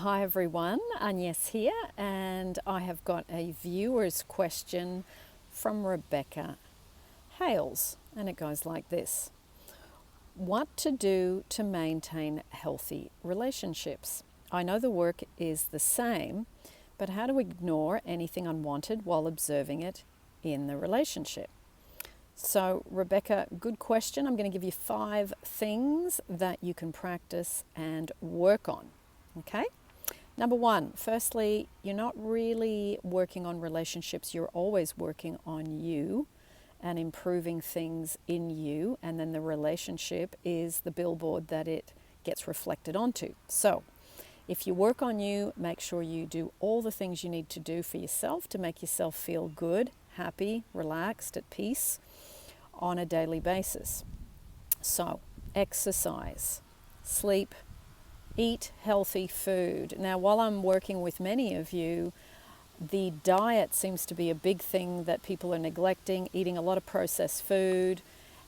Hi everyone, Agnes here, and I have got a viewer's question from Rebecca Hales, and it goes like this. What to do to maintain healthy relationships? I know the work is the same, but how to ignore anything unwanted while observing it in the relationship? So, Rebecca, good question. I'm going to give you 5 things that you can practice and work on. Okay? Number 1, firstly, you're not really working on relationships, you're always working on you and improving things in you, and then the relationship is the billboard that it gets reflected onto. So, if you work on you, make sure you do all the things you need to do for yourself to make yourself feel good, happy, relaxed, at peace on a daily basis. So, exercise, sleep, eat healthy food. Now, while I'm working with many of you, the diet seems to be a big thing that people are neglecting, eating a lot of processed food,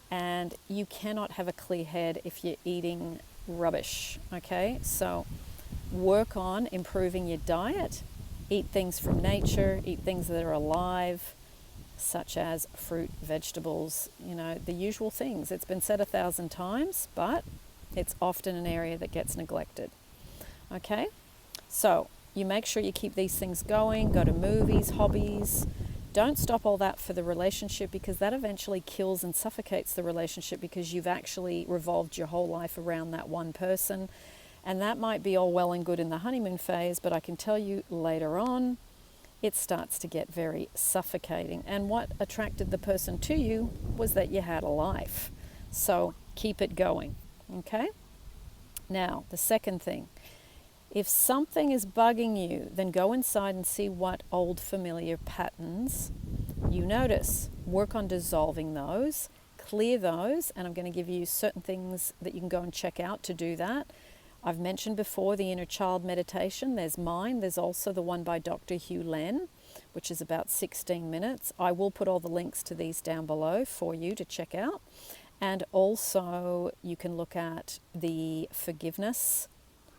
and you cannot have a clear head if you're eating rubbish, okay? So work on improving your diet, eat things from nature, eat things that are alive, such as fruit, vegetables, the usual things. It's been said 1,000 times, but it's often an area that gets neglected. Okay? So you make sure you keep these things going, go to movies, hobbies. Don't stop all that for the relationship, because that eventually kills and suffocates the relationship, because you've actually revolved your whole life around that one person. And that might be all well and good in the honeymoon phase, but I can tell you later on, it starts to get very suffocating. And what attracted the person to you was that you had a life. So keep it going, okay? Now, the second thing, if something is bugging you, then go inside and see what old familiar patterns you notice. Work on dissolving those, clear those, and I'm going to give you certain things that you can go and check out to do that. I've mentioned before the inner child meditation. There's mine. There's also the one by Dr. Hugh Len, which is about 16 minutes. I will put all the links to these down below for you to check out. And also you can look at the forgiveness,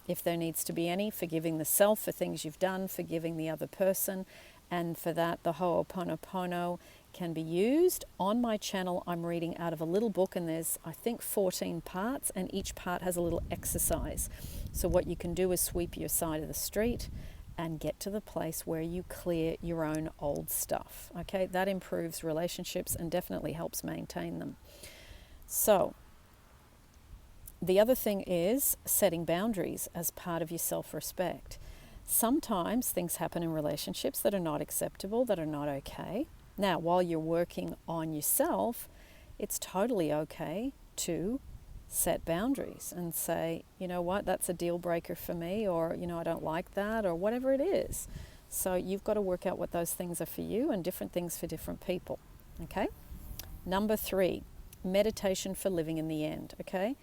if there needs to be any, forgiving the self for things you've done, forgiving the other person. And for that, the Ho'oponopono can be used. On my channel, I'm reading out of a little book, and there's, I think, 14 parts, and each part has a little exercise. So what you can do is sweep your side of the street and get to the place where you clear your own old stuff. Okay, that improves relationships and definitely helps maintain them. So, the other thing is setting boundaries as part of your self-respect. Sometimes things happen in relationships that are not acceptable, that are not okay. Now, while you're working on yourself, it's totally okay to set boundaries and say, you know what, that's a deal breaker for me, or, I don't like that, or whatever it is. So you've got to work out what those things are for you, and different things for different people, okay? Number 3, meditation for living in the end, okay?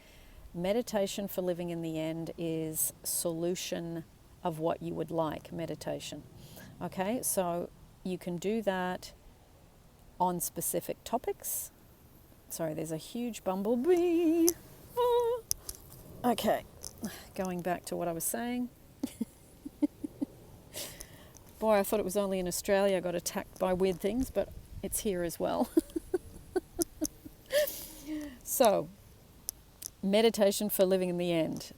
Meditation for living in the end is solution of what you would like meditation. Okay, so you can do that on specific topics. Sorry, there's a huge bumblebee. Oh. Okay, going back to what I was saying. Boy, I thought it was only in Australia I got attacked by weird things, but it's here as well. So, meditation for living in the end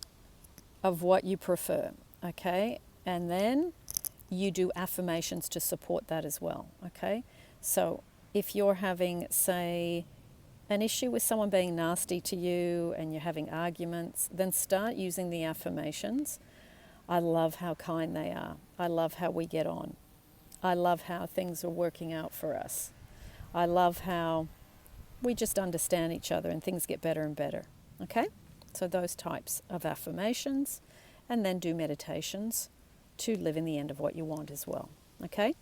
of what you prefer, okay? And then you do affirmations to support that as well, okay? So if you're having, say, an issue with someone being nasty to you and you're having arguments, then start using the affirmations. I love how kind they are. I love how we get on. I love how things are working out for us. I love how we just understand each other and things get better and better. Okay, so those types of affirmations, and then do meditations to live in the end of what you want as well. Okay,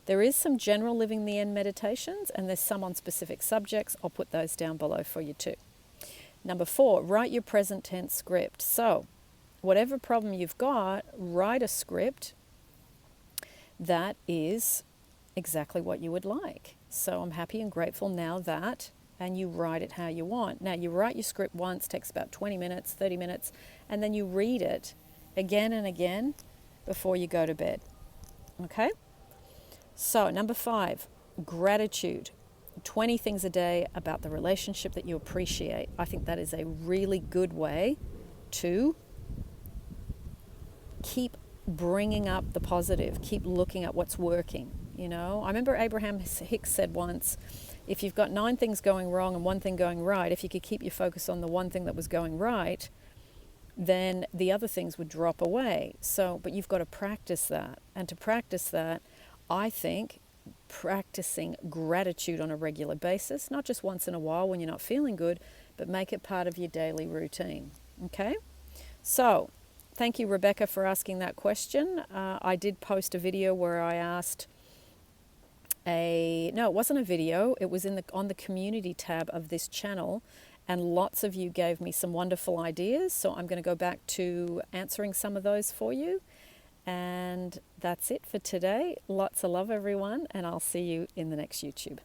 there is some general living in the end meditations, and there's some on specific subjects. I'll put those down below for you too. Number 4, write your present tense script. So whatever problem you've got, write a script that is exactly what you would like. So I'm happy and grateful now that, and you write it how you want. Now, you write your script once, takes about 20 minutes, 30 minutes, and then you read it again and again before you go to bed. Okay? So, number 5, gratitude. 20 things a day about the relationship that you appreciate. I think that is a really good way to keep bringing up the positive, keep looking at what's working. You know, I remember Abraham Hicks said once, if you've got 9 things going wrong and 1 thing going right, if you could keep your focus on the 1 thing that was going right, then the other things would drop away. So, but you've got to practice that. And to practice that, I think practicing gratitude on a regular basis, not just once in a while when you're not feeling good, but make it part of your daily routine. Okay? So, thank you, Rebecca, for asking that question. I did post a video where I asked no, it wasn't a video. It was on the community tab of this channel, and lots of you gave me some wonderful ideas. So I'm going to go back to answering some of those for you. And that's it for today. Lots of love, everyone, and I'll see you in the next YouTube.